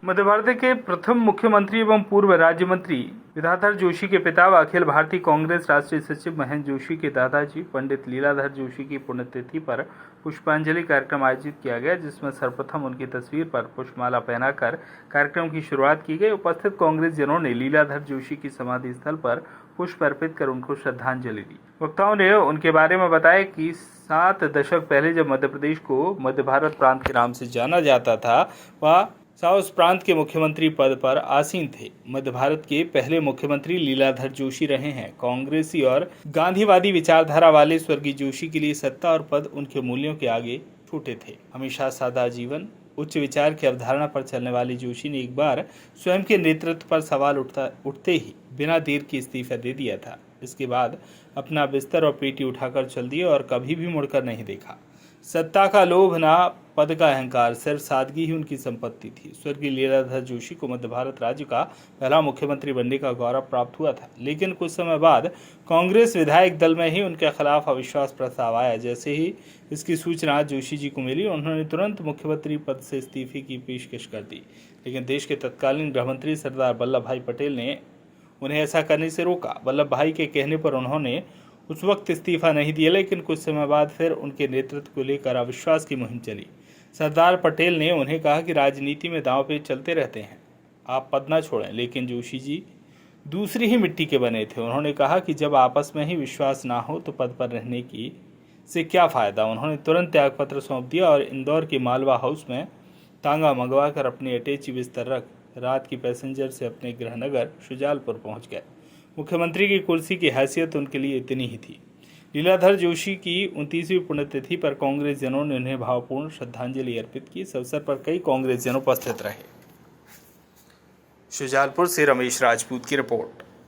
मध्य भारत के प्रथम मुख्यमंत्री एवं पूर्व राज्य मंत्री विद्याधर जोशी के पिता व अखिल भारतीय कांग्रेस राष्ट्रीय सचिव महेंद्र जोशी के दादाजी पंडित लीलाधर जोशी की पुण्यतिथि पर पुष्पांजलि कार्यक्रम आयोजित किया गया, जिसमें सर्वप्रथम उनकी तस्वीर पर पुष्पमाला पहनाकर कार्यक्रम की शुरुआत की गई। उपस्थित कांग्रेस जनों ने लीलाधर जोशी की समाधि स्थल पर पुष्प अर्पित कर उनको श्रद्धांजलि दी। वक्ताओं ने उनके बारे में बताया कि 7 दशक पहले जब मध्य प्रदेश को मध्य भारत प्रांत के नाम से जाना जाता था, वह उस प्रांत के मुख्यमंत्री पद पर आसीन थे। मध्य भारत के पहले मुख्यमंत्री लीलाधर जोशी रहे हैं। कांग्रेसी और गांधीवादी विचारधारा वाले स्वर्गीय जोशी के लिए सत्ता और पद उनके मूल्यों के आगे छोटे थे। हमेशा सादा जीवन, उच्च विचार की अवधारणा पर चलने वाले जोशी ने एक बार स्वयं के नेतृत्व पर सवाल उठते ही बिना देर के इस्तीफा दे दिया था। इसके बाद अपना बिस्तर और पेटी उठाकर चल दिए और कभी भी मुड़कर नहीं देखा। सत्ता का लोभ ना पद का अहंकार, सिर्फ सादगी ही उनकी संपत्ति थी। स्वर्गीय लीलाधर जोशी को मध्य भारत राज्य का पहला मुख्यमंत्री बनने का गौरव प्राप्त हुआ था, लेकिन कुछ समय बाद कांग्रेस विधायक दल में ही उनके खिलाफ अविश्वास प्रस्ताव आया। जैसे ही इसकी सूचना जोशी जी को मिली, उन्होंने तुरंत मुख्यमंत्री पद से इस्तीफे की पेशकश कर दी, लेकिन देश के तत्कालीन गृह मंत्री सरदार वल्लभ भाई पटेल ने उन्हें ऐसा करने से रोका। वल्लभ भाई के कहने पर उन्होंने उस वक्त इस्तीफा नहीं दिया, लेकिन कुछ समय बाद फिर उनके नेतृत्व को लेकर अविश्वास की मुहिम चली। सरदार पटेल ने उन्हें कहा कि राजनीति में दांव पेच चलते रहते हैं, आप पद न छोड़ें, लेकिन जोशी जी दूसरी ही मिट्टी के बने थे। उन्होंने कहा कि जब आपस में ही विश्वास ना हो तो पद पर रहने की से क्या फ़ायदा। उन्होंने तुरंत त्यागपत्र सौंप दिया और इंदौर के मालवा हाउस में तांगा मंगवा कर अपनी अटैची बिस्तर रख रात की पैसेंजर से अपने गृहनगर शुजालपुर पहुँच गए। मुख्यमंत्री की कुर्सी की हैसियत उनके लिए इतनी ही थी। लीलाधर जोशी की 29वीं पुण्यतिथि पर कांग्रेस जनों ने उन्हें भावपूर्ण श्रद्धांजलि अर्पित की। इस अवसर पर कई कांग्रेस जन उपस्थित रहे। शुजालपुर से रमेश राजपूत की रिपोर्ट।